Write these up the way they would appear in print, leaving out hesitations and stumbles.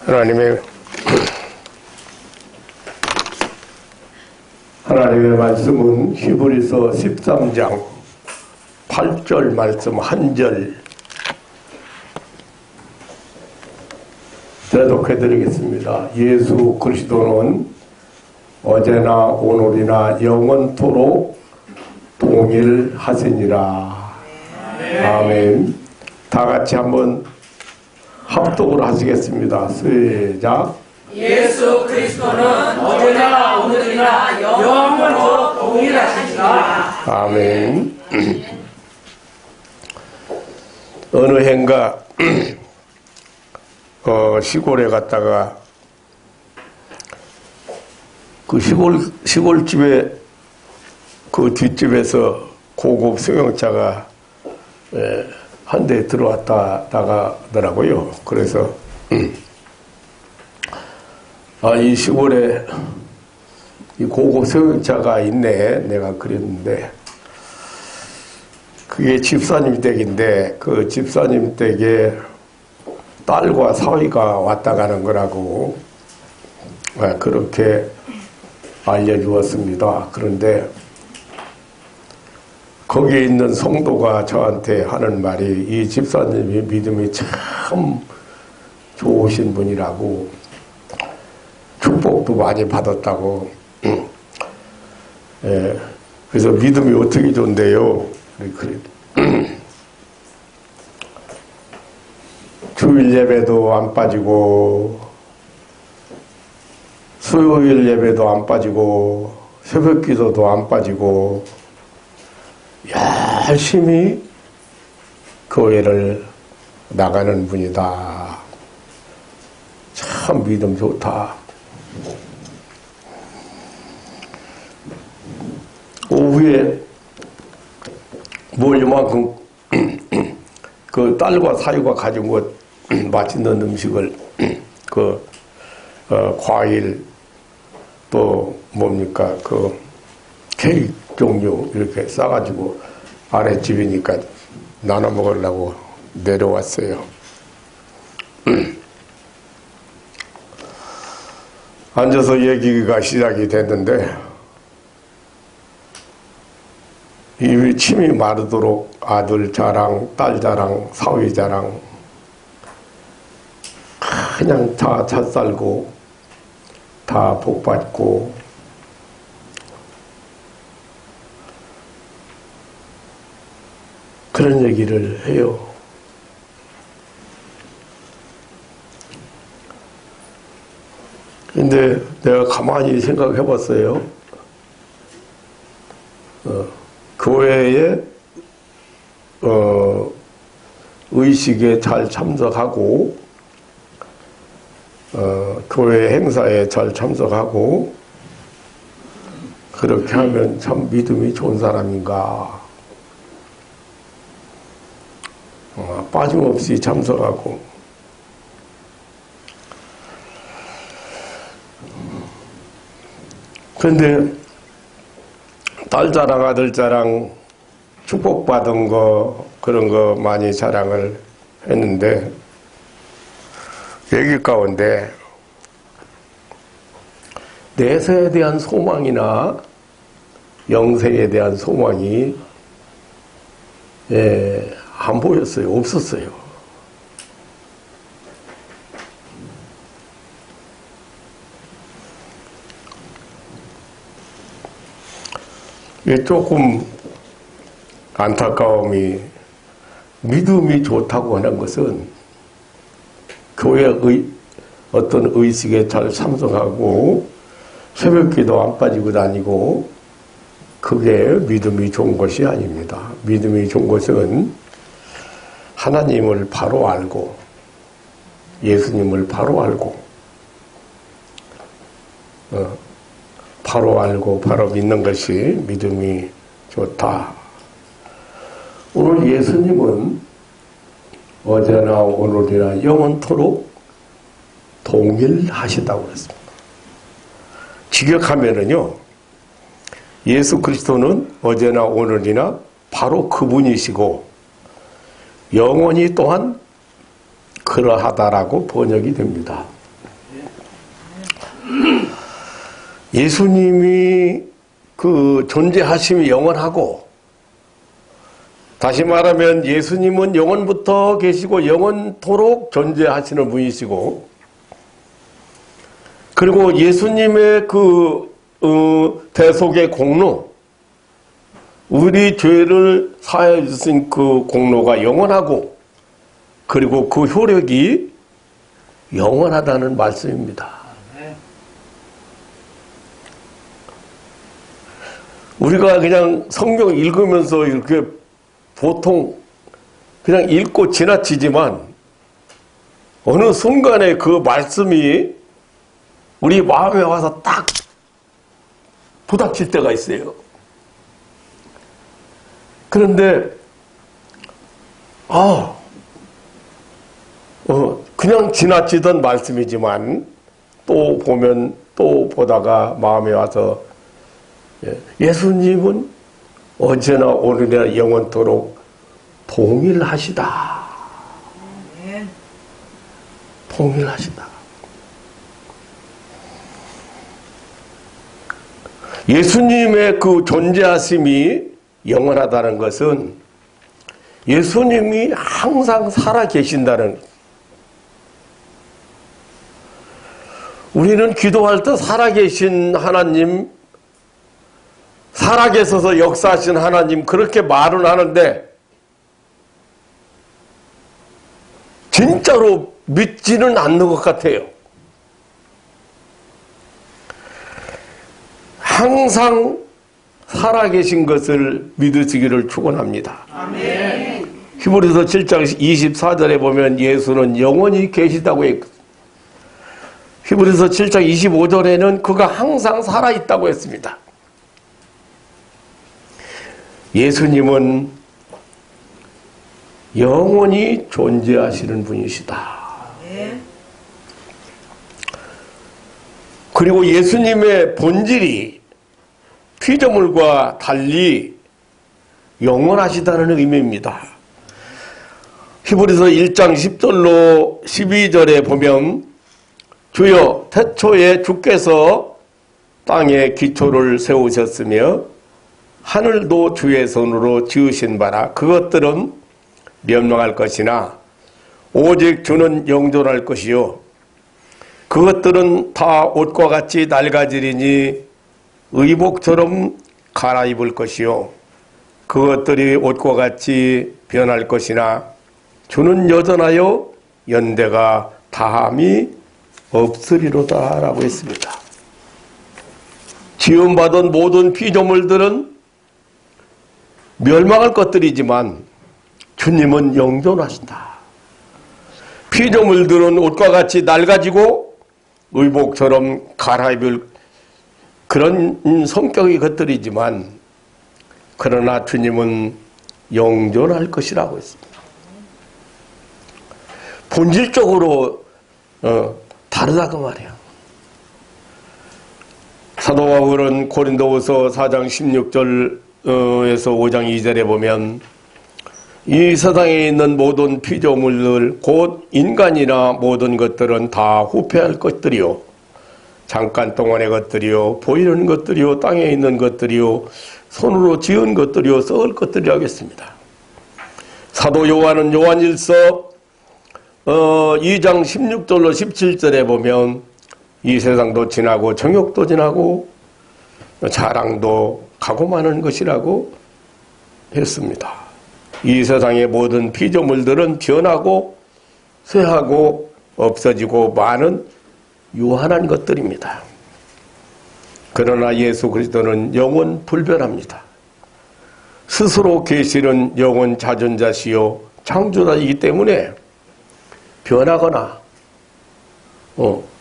하나님의 말씀은 히브리서 13장 8절 말씀 한 절 대독해 드리겠습니다. 예수 그리스도는 어제나 오늘이나 영원토록 동일하시니라. 아멘. 다 같이 한번 합독을 하시겠습니다. 시작. 예수 그리스도는 어제나 오늘이나 영원토록 동일하시니라. 아멘. 어느 해인가 시골에 갔다가 그 시골집에 그 뒷집에서 고급 승용차가 한 대 들어왔다 나가더라고요. 그래서 이 시골에 이 고급 승용차가 있네 내가 그랬는데 그게 집사님 댁인데 그 집사님 댁에 딸과 사위가 왔다 가는 거라고 그렇게 알려주었습니다. 그런데 거기에 있는 성도가 저한테 하는 말이 이 집사님이 믿음이 참 좋으신 분이라고 축복도 많이 받았다고 그래서 믿음이 어떻게 좋은데요? 주일 예배도 안 빠지고 수요일 예배도 안 빠지고 새벽 기도도 안 빠지고 열심히 교회를 나가는 분이다. 참 믿음 좋다. 오후에 이만큼 그 딸과 사위가 가진 것 맛있는 음식을 과일 또 뭡니까 케이크 종류 이렇게 싸가지고 아랫집이니까 나눠 먹으려고 내려왔어요. 앉아서 얘기가 시작이 됐는데 이 침이 마르도록 아들 자랑, 딸 자랑, 사위 자랑 그냥 다 잣살고 다 복받고 그런 얘기를 해요. 근데 내가 가만히 생각해 봤어요. 교회에 의식에 잘 참석하고 교회 행사에 잘 참석하고 그렇게 하면 참 믿음이 좋은 사람인가. 빠짐없이 참석하고 그런데 딸 자랑 아들 자랑 축복받은 거 그런 거 많이 자랑을 했는데 얘기 가운데 내세에 대한 소망이나 영생에 대한 소망이 안 보였어요. 없었어요. 조금 안타까움이 믿음이 좋다고 하는 것은 교회의 어떤 의식에 잘 참석하고 새벽기도 안 빠지고 다니고 그게 믿음이 좋은 것이 아닙니다. 믿음이 좋은 것은 하나님을 바로 알고 예수님을 바로 알고 바로 알고 바로 믿는 것이 믿음이 좋다. 오늘 예수님은 어제나 오늘이나 영원토록 동일하시다고 그랬습니다. 직역하면은요, 예수 그리스도는 어제나 오늘이나 바로 그분이시고 영원히 또한 그러하다라고 번역이 됩니다. 예수님이 그 존재하심이 영원하고, 다시 말하면 예수님은 영원부터 계시고 영원토록 존재하시는 분이시고, 그리고 예수님의 그 대속의 공로, 우리 죄를 사해 주신 그 공로가 영원하고, 그리고 그 효력이 영원하다는 말씀입니다. 우리가 그냥 성경 읽으면서 이렇게 보통 그냥 읽고 지나치지만, 어느 순간에 그 말씀이 우리 마음에 와서 딱 부닥칠 때가 있어요. 그런데 그냥 지나치던 말씀이지만 또 보면 또 보다가 마음에 와서, 예수님은 언제나 오늘이나 영원토록 동일하시다. 동일하시다. 예수님의 그 존재하심이 영원하다는 것은 예수님이 항상 살아계신다는, 우리는 기도할 때 살아계신 하나님, 살아계셔서 역사하신 하나님, 그렇게 말은 하는데 진짜로 믿지는 않는 것 같아요. 항상 살아계신 것을 믿으시기를 축원합니다. 아멘. 히브리서 7장 24절에 보면 예수는 영원히 계시다고 했고, 히브리서 7장 25절에는 그가 항상 살아있다고 했습니다. 예수님은 영원히 존재하시는 분이시다. 그리고 예수님의 본질이 피조물과 달리 영원하시다는 의미입니다. 히브리서 1장 10절로 12절에 보면, 주여 태초에 주께서 땅에 기초를 세우셨으며 하늘도 주의 손으로 지으신 바라. 그것들은 멸망할 것이나 오직 주는 영존할 것이요 그것들은 다 옷과 같이 낡아지리니 의복처럼 갈아입을 것이요 그것들이 옷과 같이 변할 것이나 주는 여전하여 연대가 다함이 없으리로다 라고 했습니다. 지음받은 모든 피조물들은 멸망할 것들이지만 주님은 영존하신다. 피조물들은 옷과 같이 낡아지고 의복처럼 갈아입을 그런 성격의 것들이지만, 그러나 주님은 영존할 것이라고 했습니다. 본질적으로 다르다고 말이에요. 사도 바울은 고린도후서 4장 16절에서 5장 2절에 보면, 이 세상에 있는 모든 피조물들 곧 인간이나 모든 것들은 다 후패할 것들이요 잠깐 동안의 것들이요 보이는 것들이요 땅에 있는 것들이요 손으로 지은 것들이요 썩을 것들이라고 했습니다. 사도 요한은 요한일서 2장 16절로 17절에 보면, 이 세상도 지나고 정욕도 지나고 자랑도 가고 마는 것이라고 했습니다. 이 세상의 모든 피조물들은 변하고 쇠하고 없어지고 많은 유한한 것들입니다. 그러나 예수 그리스도는 영원 불변합니다. 스스로 계시는 영원 자존자시요 창조자이기 때문에 변하거나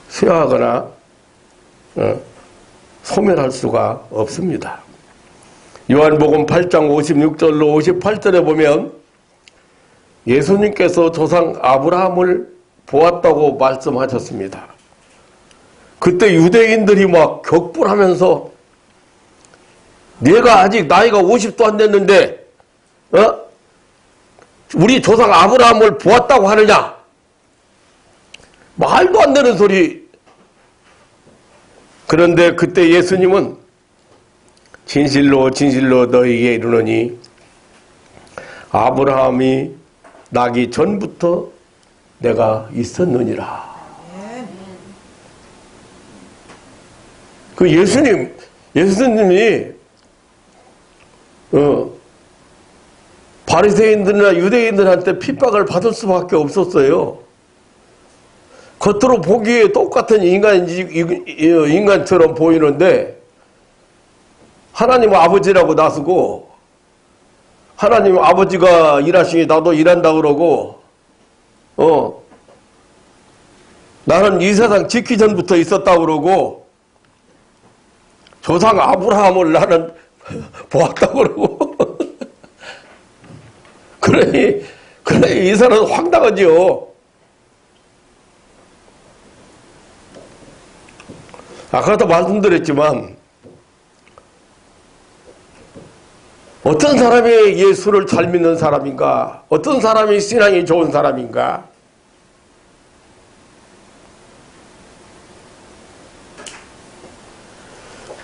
쇠하거나 소멸할 수가 없습니다. 요한복음 8장 56절로 58절에 보면 예수님께서 조상 아브라함을 보았다고 말씀하셨습니다. 그때 유대인들이 막 격분하면서, 내가 아직 나이가 50도 안 됐는데 우리 조상 아브라함을 보았다고 하느냐? 말도 안 되는 소리. 그런데 그때 예수님은 진실로 진실로 너희에게 이르노니 아브라함이 나기 전부터 내가 있었느니라. 그 예수님이 바리새인들이나 유대인들한테 핍박을 받을 수밖에 없었어요. 겉으로 보기에 똑같은 인간처럼 보이는데 하나님 아버지라고 나서고 하나님 아버지가 일하시니 나도 일한다 그러고 나는 이 세상 짓기 전부터 있었다 그러고 조상 아브라함을 나는 보았다 그러고 그러니 이 사람은 황당하지요. 아까도 말씀드렸지만 어떤 사람이 예수를 잘 믿는 사람인가? 어떤 사람이 신앙이 좋은 사람인가?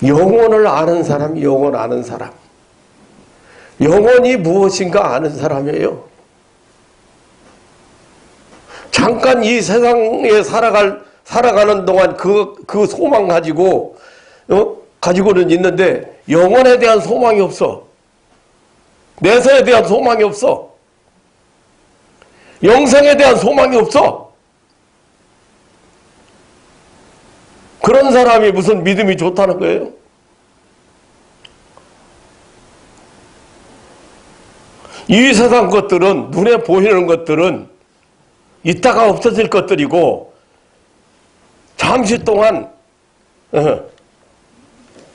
영혼을 아는 사람, 영혼 아는 사람. 영혼이 무엇인가 아는 사람이에요. 잠깐 이 세상에 살아가는 동안 그 소망 가지고는 있는데 영혼에 대한 소망이 없어. 내세에 대한 소망이 없어. 영생에 대한 소망이 없어. 그런 사람이 무슨 믿음이 좋다는 거예요? 이 세상 것들은, 눈에 보이는 것들은 이따가 없어질 것들이고 잠시 동안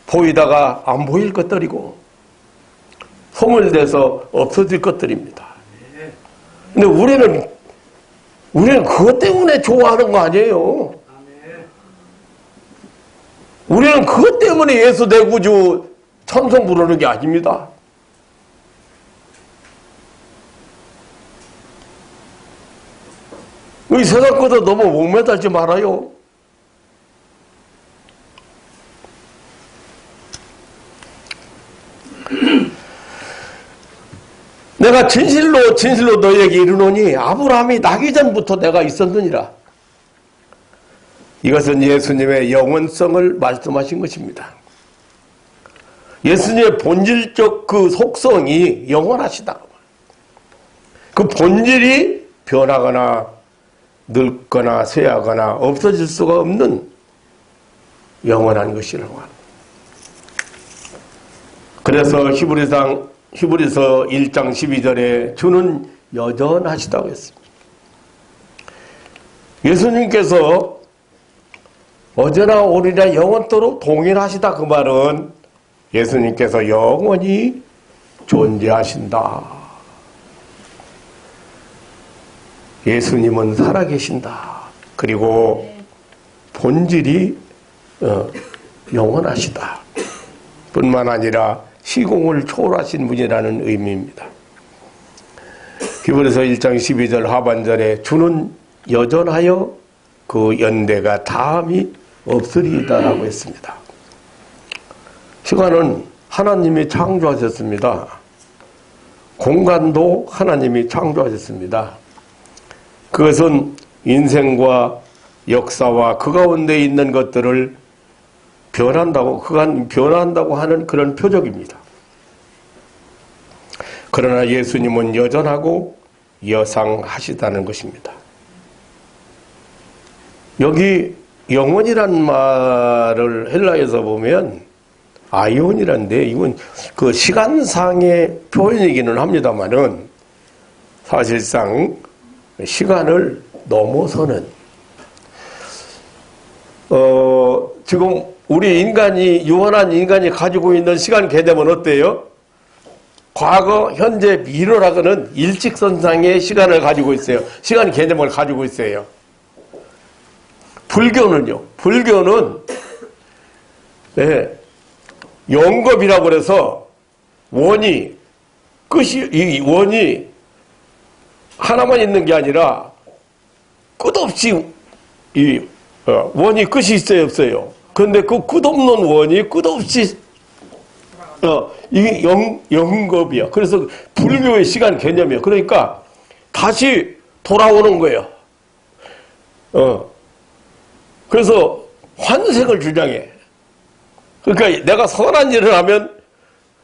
보이다가 안 보일 것들이고 소멸돼서 없어질 것들입니다. 근데 우리는 그것 때문에 좋아하는 거 아니에요. 우리는 그것 때문에 예수 내 구주 찬송 부르는 게 아닙니다. 이 세상 것도 너무 목매달지 말아요. 내가 진실로 진실로 너희에게 이르노니 아브라함이 나기 전부터 내가 있었느니라. 이것은 예수님의 영원성을 말씀하신 것입니다. 예수님의 본질적 그 속성이 영원하시다. 그 본질이 변하거나 늙거나 쇠하거나 없어질 수가 없는 영원한 것이라고 합니다. 그래서 히브리서 1장 12절에 주는 여전하시다고 했습니다. 예수님께서 어제나 오늘이나 영원토록 동일하시다. 그 말은 예수님께서 영원히 존재하신다. 예수님은 살아계신다. 그리고 본질이 영원하시다. 뿐만 아니라 시공을 초월하신 분이라는 의미입니다. 히브리서 1장 12절 하반절에 주는 여전하여 그 연대가 다함이 없으리이다라고 했습니다. 시간은 하나님이 창조하셨습니다. 공간도 하나님이 창조하셨습니다. 그것은 인생과 역사와 그 가운데 있는 것들을 변한다고 하는 그런 표적입니다. 그러나 예수님은 여전하고 여상하시다는 것입니다. 여기 영원이란 말을 헬라에서 보면 아이온이란데 이건 그 시간상의 표현이기는 합니다만은 사실상 시간을 넘어서는 지금 우리 유한한 인간이 가지고 있는 시간 개념은 어때요? 과거, 현재, 미래라고는 일직선상의 시간을 가지고 있어요. 시간 개념을 가지고 있어요. 불교는요. 불교는 영겁이라고 그래서 원이 하나만 있는 게 아니라 끝없이 원이 끝이 있어요, 없어요? 그런데 그 끝없는 원이 끝없이 이게 영겁이야. 그래서 불교의 시간 개념이야. 그러니까 다시 돌아오는 거예요. 그래서 환생을 주장해. 그러니까 내가 선한 일을 하면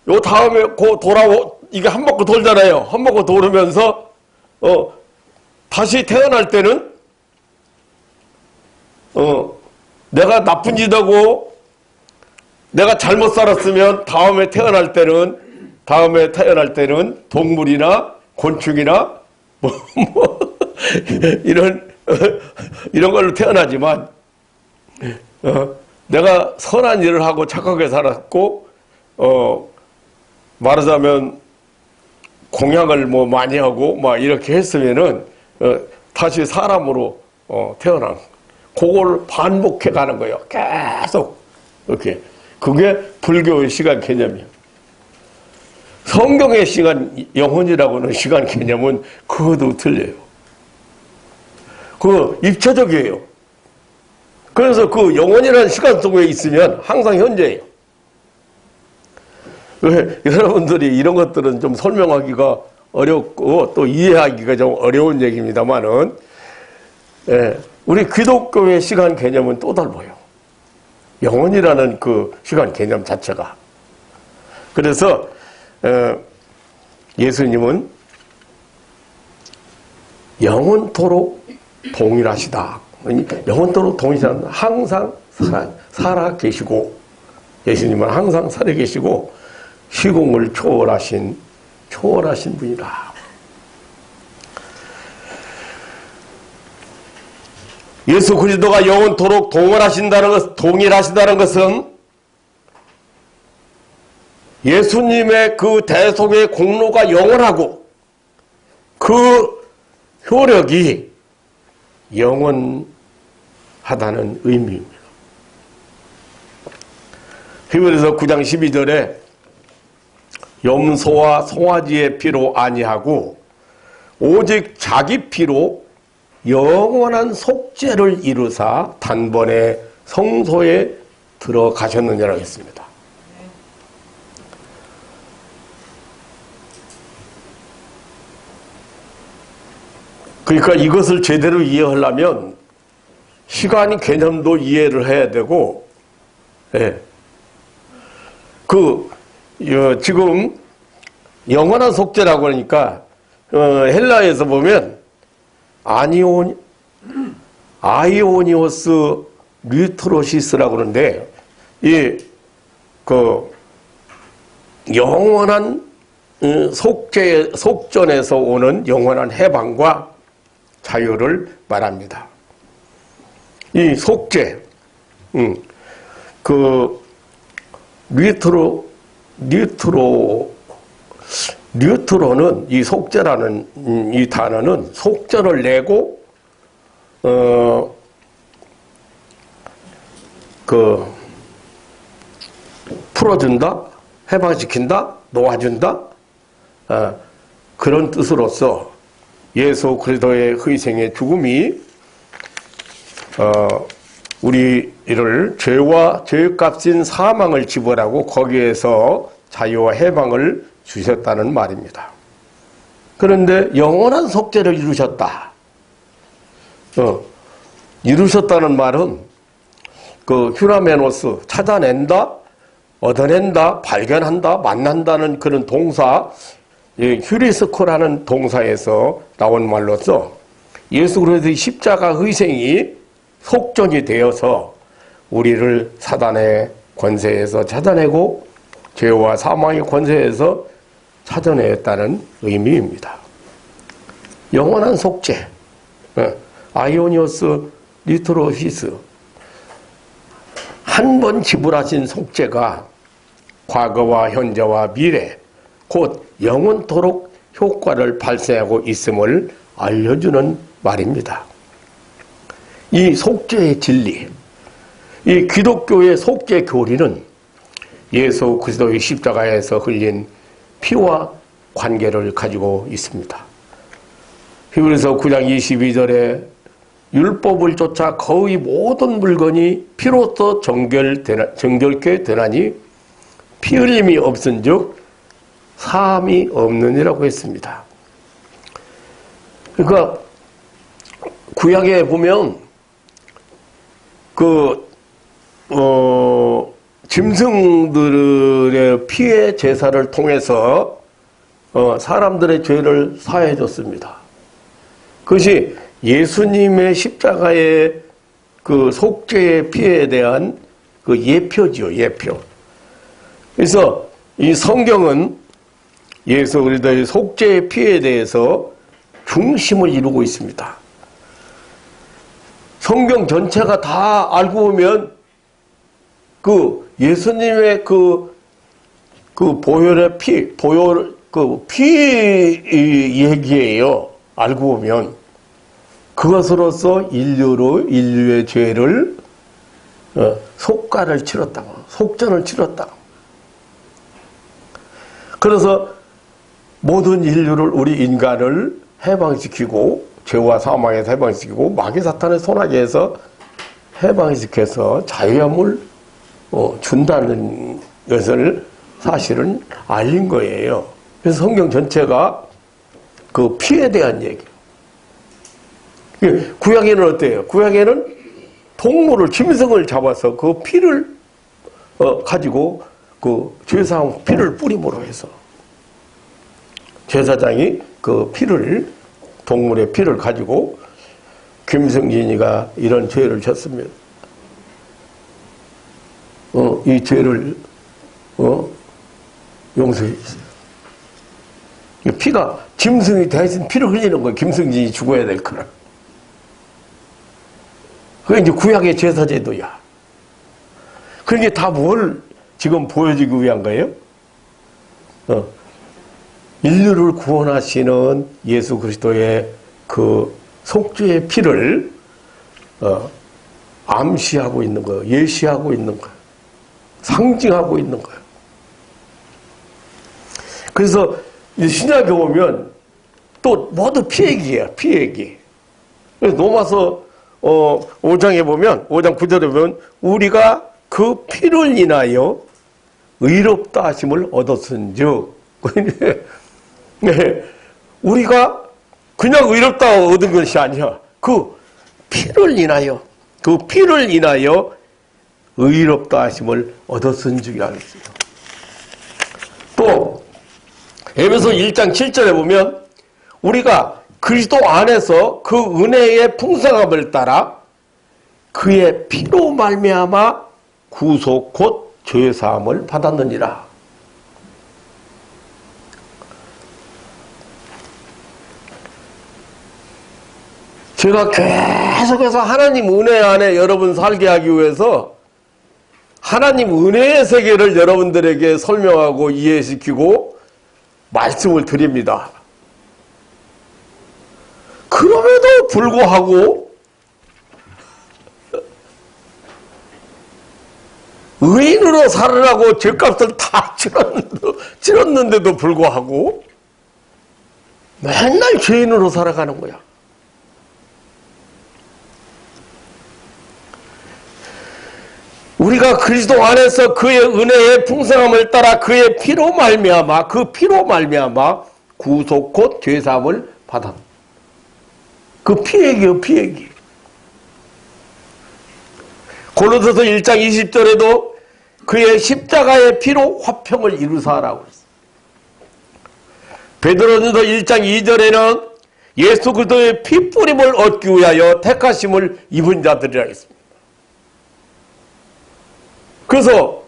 요 다음에 이게 한 바퀴 돌잖아요. 한 바퀴 돌으면서 다시 태어날 때는 내가 나쁜 짓 하고 내가 잘못 살았으면 다음에 태어날 때는 동물이나 곤충이나 이런 걸로 태어나지만 내가 선한 일을 하고 착하게 살았고 말하자면 공약을 많이 하고 이렇게 했으면은 다시 사람으로 태어난 그걸 반복해 가는 거예요. 계속 이렇게. 그게 불교의 시간 개념이에요. 성경의 시간, 영혼이라고 하는 시간 개념은 그것도 틀려요. 그 입체적이에요. 그래서 그 영혼이라는 시간 속에 있으면 항상 현재예요. 여러분들이 이런 것들은 좀 설명하기가 어렵고 또 이해하기가 좀 어려운 얘기입니다만은 우리 기독교의 시간 개념은 또 달라요. 영혼이라는 그 시간 개념 자체가. 그래서 예수님은 영원토록 동일하시다. 영원토록 동일하시다. 항상 살아 계시고 예수님은 항상 살아 계시고 시공을 초월하신 분이다. 예수 그리스도가 영원토록 동일하시다는 것은 예수님의 그 대속의 공로가 영원하고 그 효력이 영원하다는 의미입니다. 히브리서 9장 12절에 염소와 송아지의 피로 아니하고 오직 자기 피로 영원한 속죄를 이루사 단번에 성소에 들어가셨느냐라고 했습니다. 그러니까 이것을 제대로 이해하려면 시간 개념도 이해를 해야 되고, 지금 영원한 속죄라고 하니까 헬라에서 보면 아이오니오스 류트로시스라고 그러는데 영원한 속전에서 오는 영원한 해방과 자유를 말합니다. 이 속죄, 류트로는 이 속죄라는 이 단어는 속죄를 내고 풀어준다, 해방시킨다, 놓아준다 그런 뜻으로서 예수 그리스도의 희생의 죽음이 우리를 죄와 죄값인 사망을 지불하고 거기에서 자유와 해방을 주셨다는 말입니다. 그런데 영원한 속죄를 이루셨다. 이루셨다는 말은 휴라메노스, 찾아낸다, 얻어낸다, 발견한다, 만난다는 그런 동사, 휴리스코라는 동사에서 나온 말로서 예수 그리스도의 십자가 희생이 속전이 되어서 우리를 사단의 권세에서 찾아내고 죄와 사망의 권세에서 찾아내었다는 의미입니다. 영원한 속죄, 아이오니오스 리트로시스, 한 번 지불하신 속죄가 과거와 현재와 미래, 곧 영원토록 효과를 발생하고 있음을 알려주는 말입니다. 이 속죄의 진리, 이 기독교의 속죄 교리는 예수 그리스도의 십자가에서 흘린 피와 관계를 가지고 있습니다. 히브리서 9장 22절에 율법을 쫓아 거의 모든 물건이 피로써 정결케 되나니 피 흘림이 없은즉 사함이 없느니라고 했습니다. 그러니까 구약에 보면 짐승들의 피의 제사를 통해서 사람들의 죄를 사해 줬습니다. 그것이 예수님의 십자가의 그 속죄의 피에 대한 그 예표지요, 예표. 그래서 이 성경은 예수 그리스도의 속죄의 피에 대해서 중심을 이루고 있습니다. 성경 전체가 다 알고 보면 그 예수님의 그 보혈의 피, 피 얘기예요. 알고 보면 그것으로서 인류의 죄를 속가를 치렀다고, 속전을 치렀다고. 그래서 모든 인류를, 우리 인간을 해방시키고 죄와 사망에서 해방시키고 마귀 사탄의 손아귀에서 해방시켜서 자유함을 준다는 것을 사실은 알린 거예요. 그래서 성경 전체가 그 피에 대한 얘기예요. 구약에는 어때요? 구약에는 동물을, 짐승을 잡아서 그 피를 가지고 그 제사장 피를 뿌림으로 해서 제사장이 그 피를, 동물의 피를 가지고 김성진이가 이런 죄를 졌으면 이 죄를 용서해 주세요. 피가, 짐승이 대신 피를 흘리는 거예요. 김성진이 죽어야 될 거라. 그게 이제 구약의 제사제도야. 그게 다 뭘 지금 보여주기 위한 거예요? 인류를 구원하시는 예수 그리스도의 그 속죄의 피를 암시하고 있는 거예요. 예시하고 있는 거예요. 상징하고 있는 거예요. 그래서 신약에 보면 또 모두 피 얘기예요. 피 얘기. 그래서 로마서 5장에 보면, 5장 9절에 보면 우리가 그 피를 인하여 의롭다 하심을 얻었은즉 네, 우리가 그냥 의롭다 얻은 것이 아니야. 그 피를 인하여 의롭다 하심을 얻었은즉이라고 했어요. 또 에베소 1장 7절에 보면 우리가 그리스도 안에서 그 은혜의 풍성함을 따라 그의 피로 말미암아 구속 곧 죄사함을 받았느니라. 제가 계속해서 하나님 은혜 안에 여러분 살게 하기 위해서 하나님 은혜의 세계를 여러분들에게 설명하고 이해시키고 말씀을 드립니다. 그럼에도 불구하고 의인으로 살으라고 죄값을 다 치렀는데도 불구하고 맨날 죄인으로 살아가는 거야. 우리가 그리스도 안에서 그의 은혜의 풍성함을 따라 그의 피로 말미암아, 그 피로 말미암아 구속 곧 죄사함을 받았다. 그 피 얘기요, 피 얘기. 고린도서 1장 20절에도 그의 십자가의 피로 화평을 이루사라고 했어요. 베드로전서 1장 2절에는 예수 그리스도의 피 뿌림을 얻기 위하여 택하심을 입은 자들이라 했습니다. 그래서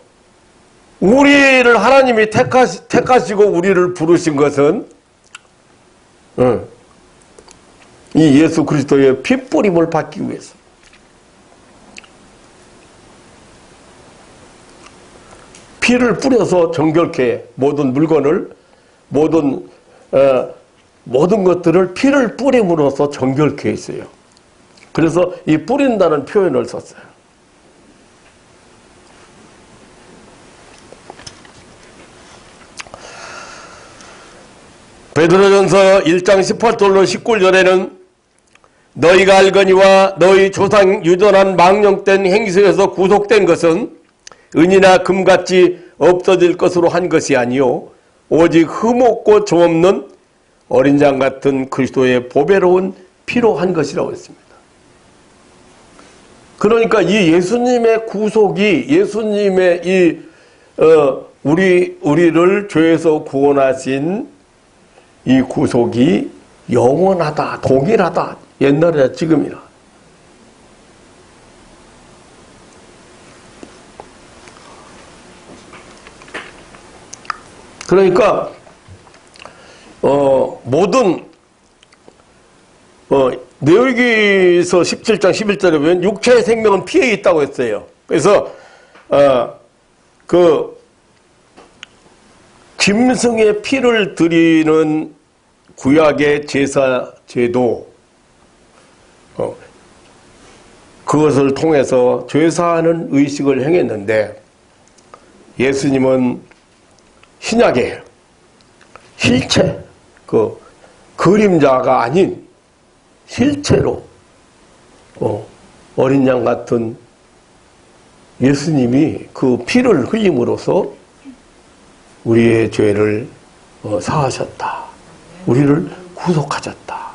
우리를 하나님이 택하시고 우리를 부르신 것은 이 예수 그리스도의 피 뿌림을 받기 위해서. 피를 뿌려서 정결케 모든 물건을 모든 것들을 피를 뿌림으로써 정결케 했어요. 그래서 이 뿌린다는 표현을 썼어요. 베드로전서 1장 18절로 19절에는 너희가 알거니와 너희 조상 유전한 망령된 행실에서 구속된 것은 은이나 금같이 없어질 것으로 한 것이 아니요 오직 흠없고 점없는 어린 양 같은 그리스도의 보배로운 피로 한 것이라고 했습니다. 그러니까 이 예수님의 구속이 예수님의 우리를 죄에서 구원하신 이 구속이 영원하다, 동일하다. 옛날이나 지금이나. 그러니까 모든 레위기서 17장 11절에 보면 육체의 생명은 피에 있다고 했어요. 그래서 그 짐승의 피를 드리는 구약의 제사 제도 그것을 통해서 죄사하는 의식을 행했는데 예수님은 신약의 실체, 그 그림자가 아닌 실체로 어린 양 같은 예수님이 그 피를 흘림으로써 우리의 죄를 사하셨다. 우리를 구속하셨다.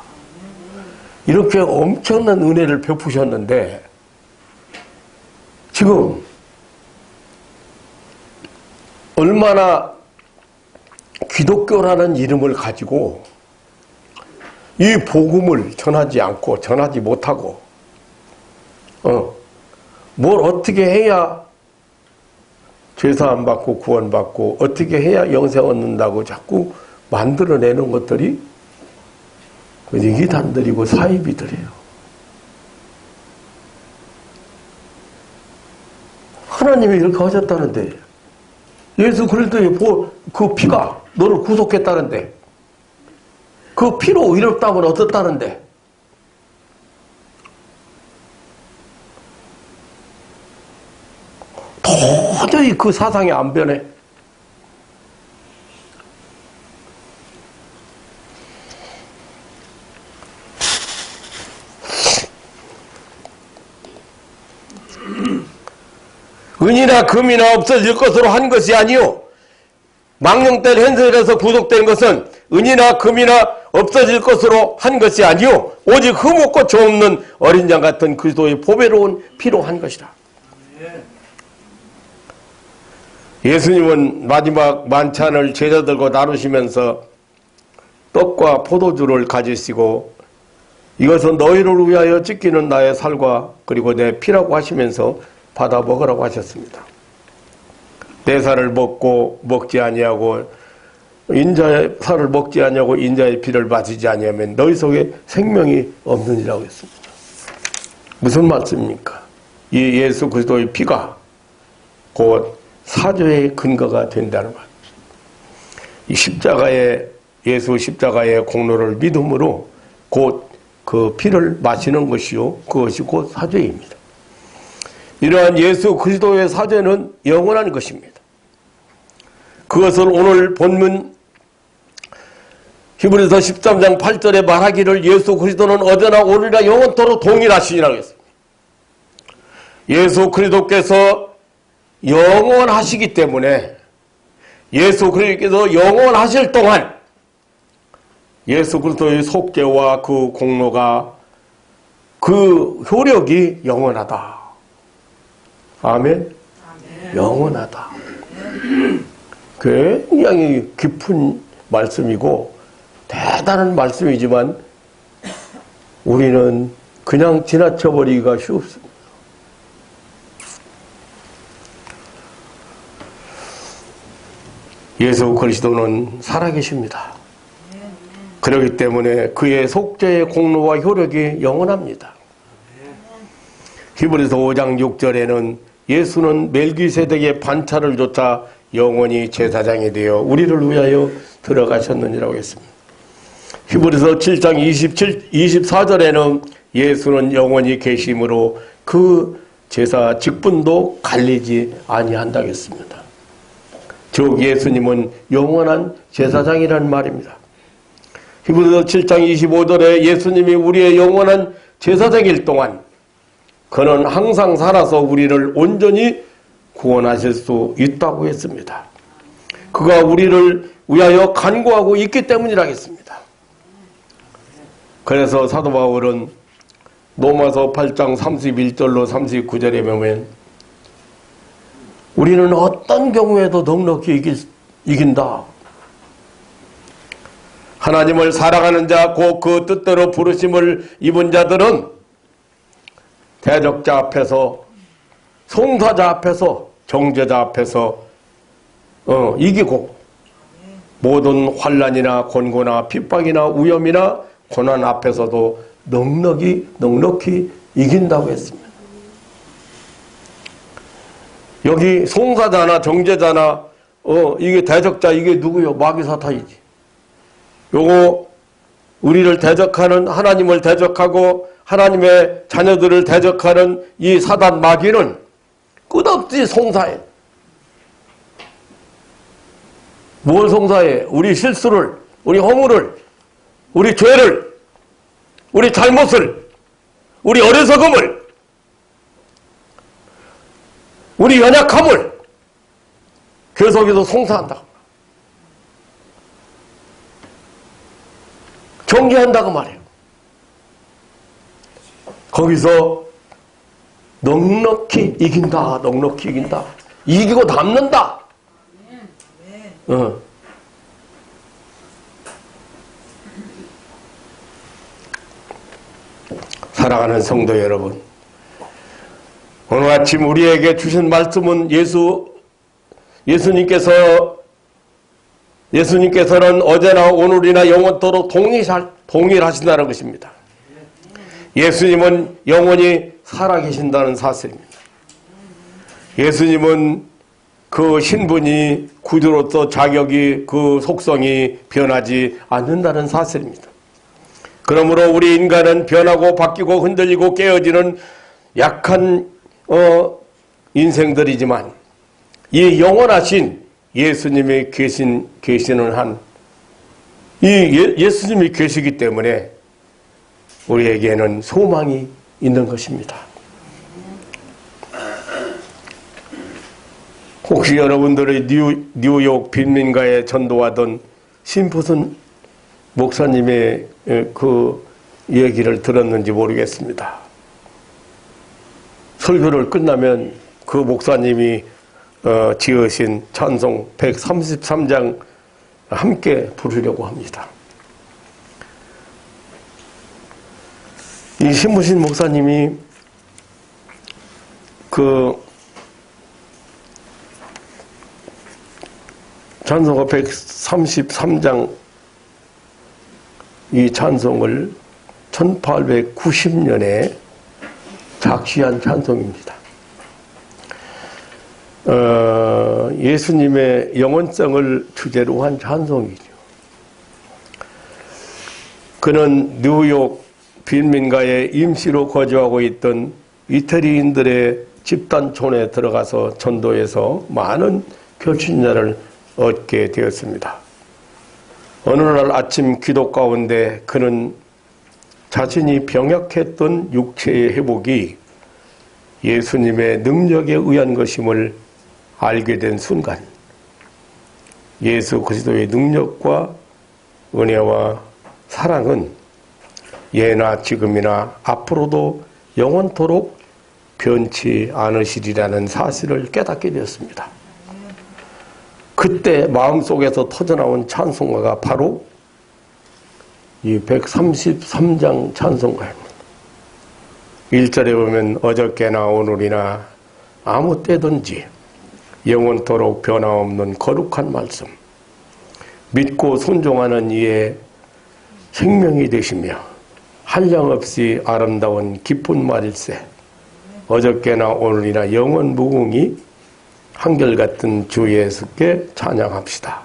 이렇게 엄청난 은혜를 베푸셨는데 지금 얼마나 기독교라는 이름을 가지고 이 복음을 전하지 않고 전하지 못하고 뭘 어떻게 해야 죄사 안 받고 구원받고 어떻게 해야 영생 얻는다고 자꾸 만들어내는 것들이 이기단들이고 사이비들이에요. 하나님이 이렇게 하셨다는데 예수 그리스도의 그 피가 너를 구속했다는데 그 피로 의롭다고는 얻었다는데 도저히 그 사상이 안 변해. 은이나 금이나 없어질 것으로 한 것이 아니요 망령된 현세에서 구속된 것은 은이나 금이나 없어질 것으로 한 것이 아니요 오직 흠없고 점없는 어린 양 같은 그리스도의 보배로운 피로 한 것이라. 예수님은 마지막 만찬을 제자들과 나누시면서 떡과 포도주를 가지시고 이것은 너희를 위하여 찢기는 나의 살과 그리고 내 피라고 하시면서 받아 먹으라고 하셨습니다. 내 살을 먹고 먹지 아니하고 인자의 살을 먹지 아니하고 인자의 피를 마시지 아니하면 너희 속에 생명이 없느니라고 했습니다. 무슨 말씀입니까? 이 예수 그리스도의 피가 곧 사죄의 근거가 된다는 말. 이 십자가의 예수 십자가의 공로를 믿음으로 곧 그 피를 마시는 것이요 그것이 곧 사죄입니다. 이러한 예수 그리스도의 사죄는 영원한 것입니다. 그것을 오늘 본문 히브리서 13장 8절에 말하기를 예수 그리스도는 어제나 오늘이나 영원토록 동일하시니라고 했습니다. 예수 그리스도께서 영원하시기 때문에 예수 그리스도께서 영원하실 동안 예수 그리스도의 속죄와 그 공로가 그 효력이 영원하다. 아멘? 영원하다. 굉장히 깊은 말씀이고 대단한 말씀이지만 우리는 그냥 지나쳐버리기가 쉽습니다. 예수 그리스도는 살아계십니다. 그렇기 때문에 그의 속죄의 공로와 효력이 영원합니다. 히브리서 5장 6절에는 예수는 멜기세덱의 반차를 좇아 영원히 제사장이 되어 우리를 위하여 들어가셨느니라고 했습니다. 히브리서 7장 24절에는 예수는 영원히 계심으로 그 제사 직분도 갈리지 아니한다고 했습니다. 즉 예수님은 영원한 제사장이라는 말입니다. 히브리서 7장 25절에 예수님이 우리의 영원한 제사장일 동안 그는 항상 살아서 우리를 온전히 구원하실 수 있다고 했습니다. 그가 우리를 위하여 간구하고 있기 때문이라겠습니다. 그래서 사도 바울은 로마서 8장 31절로 39절에 보면 우리는 어떤 경우에도 넉넉히 이긴다. 하나님을 사랑하는 자, 곧 그 뜻대로 부르심을 입은 자들은 대적자 앞에서, 송사자 앞에서, 정죄자 앞에서 이기고 모든 환난이나 곤고나 핍박이나 위험이나 고난 앞에서도 넉넉히 이긴다고 했습니다. 여기 송사자나 정죄자나 이게 대적자, 이게 누구요? 마귀사탄이지. 요거 우리를 대적하는, 하나님을 대적하고 하나님의 자녀들을 대적하는 이 사단 마귀는 끝없이 송사해. 뭘 송사해? 우리 실수를, 우리 허물을, 우리 죄를, 우리 잘못을, 우리 어리석음을, 우리 연약함을 계속해서 송사한다. 정죄한다고 말해요. 거기서 넉넉히 이긴다. 넉넉히 이긴다. 이기고 남는다. 사랑하는 성도 여러분, 오늘 아침 우리에게 주신 말씀은 예수님께서는 어제나 오늘이나 영원토록 동일하신다는 것입니다. 예수님은 영원히 살아계신다는 사실입니다. 예수님은 그 신분이, 구주로서 자격이, 그 속성이 변하지 않는다는 사실입니다. 그러므로 우리 인간은 변하고 바뀌고 흔들리고 깨어지는 약한 인생들이지만 이 영원하신 예수님이 계시는 한, 예수님이 계시기 때문에 우리에게는 소망이 있는 것입니다. 혹시 여러분들의 뉴욕 빈민가에 전도하던 심프슨 목사님의 그 얘기를 들었는지 모르겠습니다. 설교를 끝나면 그 목사님이 지으신 찬송 133장 함께 부르려고 합니다. 이 심부신 목사님이 그 찬송가 133장 이 찬송을 1890년에 작시한 찬송입니다. 예수님의 영원성을 주제로 한 찬송이죠. 그는 뉴욕 빈민가에 임시로 거주하고 있던 이태리인들의 집단촌에 들어가서 전도해서 많은 결신자를 얻게 되었습니다. 어느 날 아침 기도 가운데 그는 자신이 병약했던 육체의 회복이 예수님의 능력에 의한 것임을 알게 된 순간 예수 그리스도의 능력과 은혜와 사랑은 예나 지금이나 앞으로도 영원토록 변치 않으시리라는 사실을 깨닫게 되었습니다. 그때 마음속에서 터져나온 찬송가가 바로 이 133장 찬송가입니다. 1절에 보면 어저께나 오늘이나 아무 때든지 영원토록 변함없는 거룩한 말씀, 믿고 순종하는 이의 생명이 되시며 한량없이 아름다운 기쁜 말일세, 어저께나 오늘이나 영원 무궁히 한결같은 주 예수께 찬양합시다.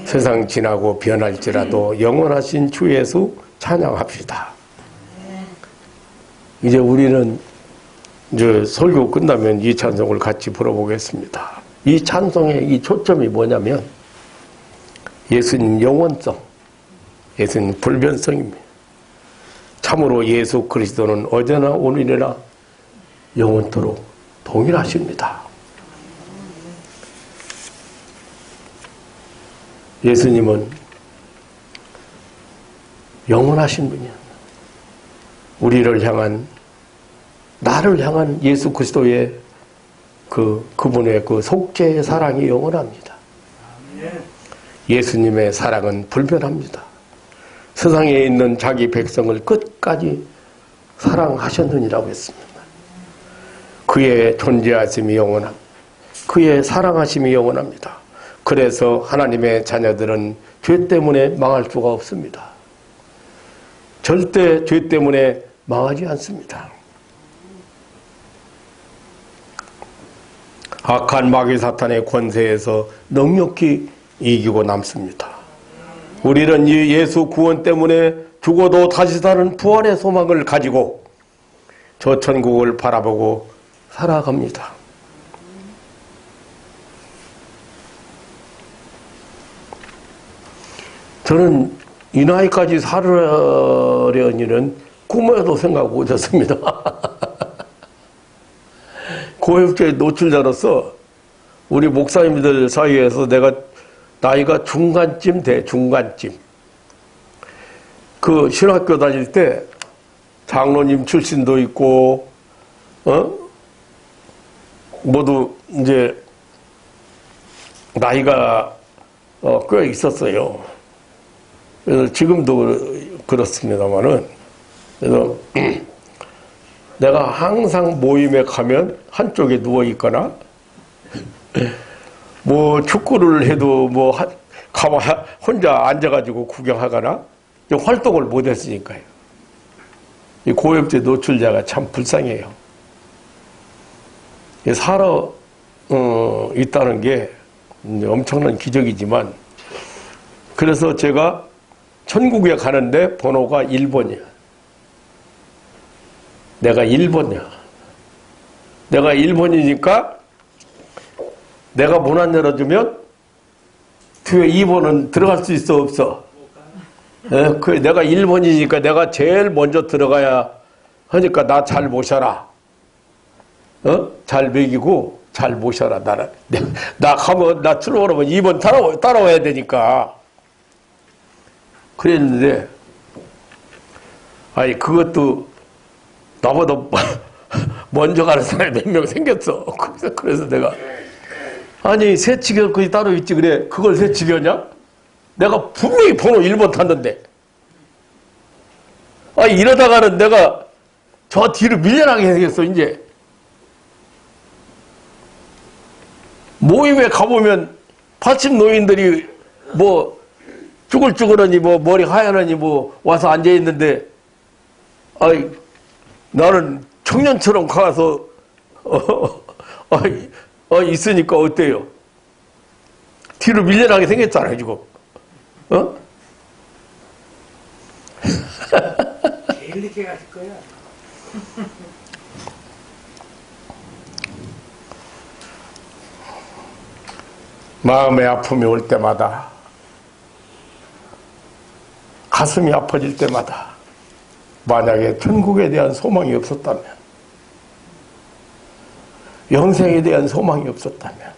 세상 지나고 변할지라도 영원하신 주 예수 찬양합시다. 이제 우리는 이제 설교 끝나면 이 찬송을 같이 불러보겠습니다. 이 찬송의 이 초점이 뭐냐면 예수님 영원성, 예수님 불변성입니다. 참으로 예수 그리스도는 어제나 오늘이나 영원토록 동일하십니다. 예수님은 영원하신 분이야. 우리를 향한, 나를 향한 예수 그리스도의 그분의 그 속죄의 사랑이 영원합니다. 예수님의 사랑은 불변합니다. 세상에 있는 자기 백성을 끝까지 사랑하셨느니라고 했습니다. 그의 존재하심이 영원합니다. 그의 사랑하심이 영원합니다. 그래서 하나님의 자녀들은 죄 때문에 망할 수가 없습니다. 절대 죄 때문에 망하지 않습니다. 악한 마귀 사탄의 권세에서 넉넉히 이기고 남습니다. 우리는 이 예수 구원 때문에 죽어도 다시 사는 부활의 소망을 가지고 저 천국을 바라보고 살아갑니다. 저는 이 나이까지 살으려니는 꿈에도 생각 못했습니다. 고혈압에 노출자로서 우리 목사님들 사이에서 내가 나이가 중간쯤 돼, 중간쯤. 그 신학교 다닐 때 장로님 출신도 있고, 모두 이제 나이가 꽤 있었어요. 그래서 지금도 그렇습니다만은, 그래서 내가 항상 모임에 가면 한쪽에 누워 있거나, 뭐 축구를 해도 뭐 가만 혼자 앉아가지고 구경하거나 활동을 못 했으니까요. 이 고엽제 노출자가 참 불쌍해요. 살아 있다는 게 엄청난 기적이지만, 그래서 제가 천국에 가는데 번호가 1번이야. 내가 1번이야. 내가 1번이니까 내가 문 안 열어주면 뒤에 2번은 들어갈 수 있어, 없어? 내가 1번이니까 내가 제일 먼저 들어가야 하니까 나 잘 모셔라. 잘 먹이고 잘 모셔라. 나 가면, 나 출발하면 2번 따라와야 되니까. 그랬는데, 아니, 그것도 나보다 먼저 가는 사람이 몇 명 생겼어. 그래서 내가, 아니, 새치기가 거기 따로 있지, 그래. 그걸 새치기였냐? 내가 분명히 번호 1번 탔는데. 아니, 이러다가는 내가 저 뒤로 밀려나게 생겼어, 이제. 모임에 가보면 파침 노인들이 뭐 쭈글쭈글하니 뭐 머리 하얗으니 뭐 와서 앉아있는데, 아이, 나는 청년처럼 가서, 있으니까 어때요? 뒤로 밀려나게 생겼잖아요, 지금. 제일 늦게 가실 거야. 마음의 아픔이 올 때마다, 가슴이 아파질 때마다, 만약에 천국에 대한 소망이 없었다면, 영생에 대한 소망이 없었다면,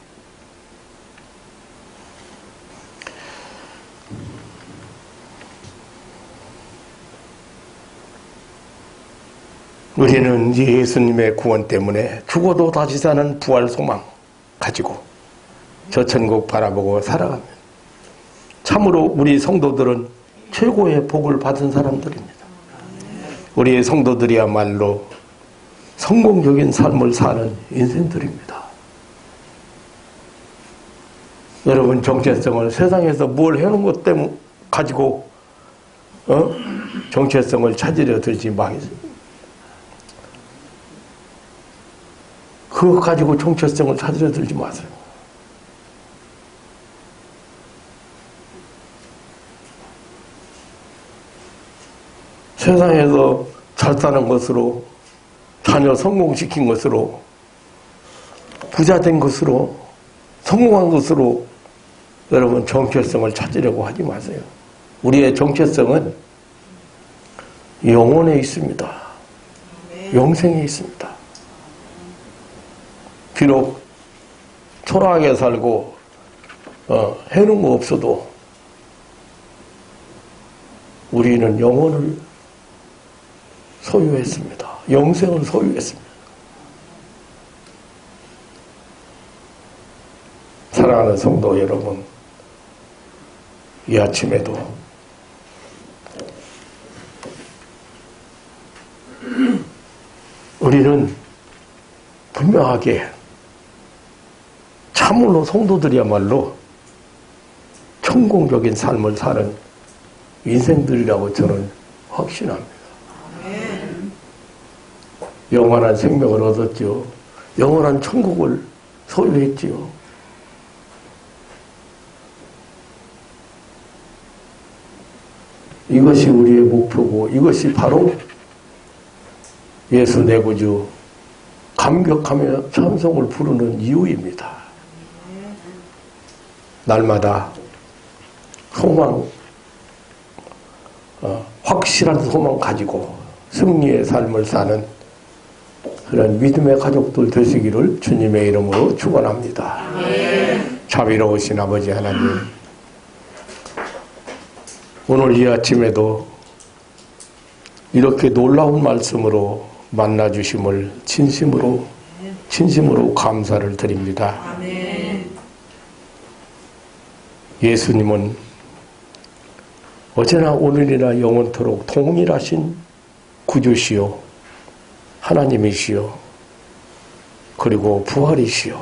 우리는 예수님의 구원 때문에 죽어도 다시 사는 부활 소망 가지고 저 천국 바라보고 살아가면 참으로 우리 성도들은 최고의 복을 받은 사람들입니다. 우리 성도들이야말로 성공적인 삶을 사는 인생들입니다. 여러분, 정체성을 세상에서 뭘 해놓은 것 때문에 가지고 정체성을 찾으려 들지 마세요. 그거 가지고 정체성을 찾으려 들지 마세요. 세상에서 잘 사는 것으로, 자녀 성공시킨 것으로, 부자 된 것으로, 성공한 것으로 여러분 정체성을 찾으려고 하지 마세요. 우리의 정체성은 영혼에 있습니다. 영생에 있습니다. 비록 초라하게 살고 해는 거 없어도 우리는 영혼을 소유했습니다. 영생을 소유했습니다. 사랑하는 성도 여러분, 이 아침에도 우리는 분명하게 참으로 성도들이야말로 성공적인 삶을 사는 인생들이라고 저는 확신합니다. 영원한 생명을 얻었죠. 영원한 천국을 소유했지요. 이것이 우리의 목표고 이것이 바로 예수 내 구주 감격하며 찬송을 부르는 이유입니다. 날마다 소망, 확실한 소망 가지고 승리의 삶을 사는 그런 믿음의 가족들 되시기를 주님의 이름으로 축원합니다. 자비로우신 아버지 하나님, 오늘 이 아침에도 이렇게 놀라운 말씀으로 만나주심을 진심으로 감사를 드립니다. 예수님은 어제나 오늘이나 영원토록 동일하신 구주시요 하나님이시요 그리고 부활이시요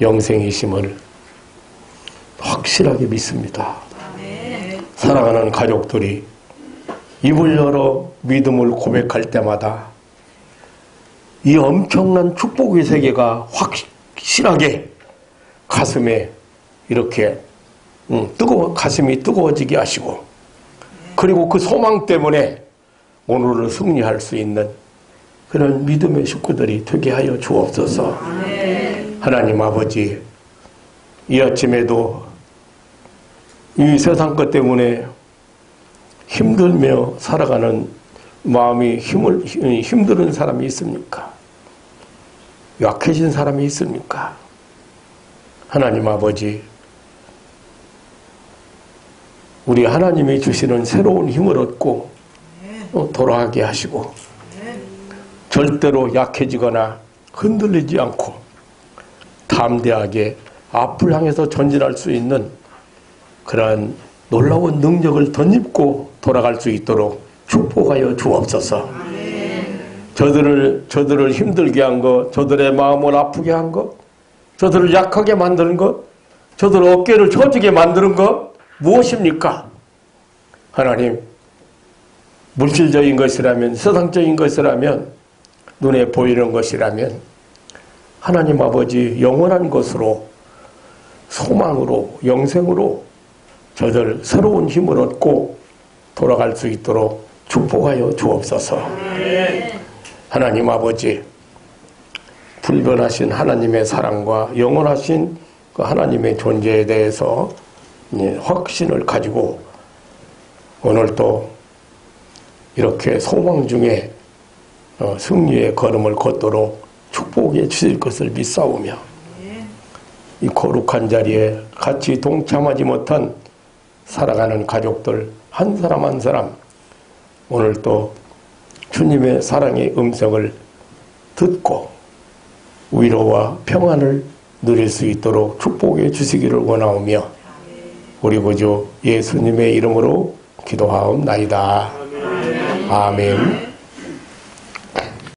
영생이심을 확실하게 믿습니다. 사랑하는 가족들이 입을 열어 믿음을 고백할 때마다 이 엄청난 축복의 세계가 확실하게 가슴에 이렇게 가슴이 뜨거워지게 하시고, 그리고 그 소망 때문에 오늘을 승리할 수 있는 그런 믿음의 식구들이 되게 하여 주옵소서. 하나님 아버지, 이 아침에도 이 세상 것 때문에 힘들며 살아가는 마음이 힘든 사람이 있습니까? 약해진 사람이 있습니까? 하나님 아버지, 우리 하나님이 주시는 새로운 힘을 얻고 돌아가게 하시고 절대로 약해지거나 흔들리지 않고 담대하게 앞을 향해서 전진할 수 있는 그러한 놀라운 능력을 덧입고 돌아갈 수 있도록 축복하여 주옵소서. 저들을 힘들게 한 것, 저들의 마음을 아프게 한 것, 저들을 약하게 만드는 것, 저들 어깨를 처지게 만드는 것 무엇입니까? 하나님, 물질적인 것이라면, 세상적인 것이라면, 눈에 보이는 것이라면 하나님 아버지 영원한 것으로, 소망으로, 영생으로 저들 새로운 힘을 얻고 돌아갈 수 있도록 축복하여 주옵소서. 하나님 아버지, 불변하신 하나님의 사랑과 영원하신 그 하나님의 존재에 대해서 확신을 가지고 오늘도 이렇게 소망 중에 승리의 걸음을 걷도록 축복해 주실 것을 믿사오며, 이 거룩한 자리에 같이 동참하지 못한 살아가는 가족들 한 사람 한 사람 오늘도 주님의 사랑의 음성을 듣고 위로와 평안을 누릴 수 있도록 축복해 주시기를 원하오며 우리 구주 예수님의 이름으로 기도하옵나이다. 아멘.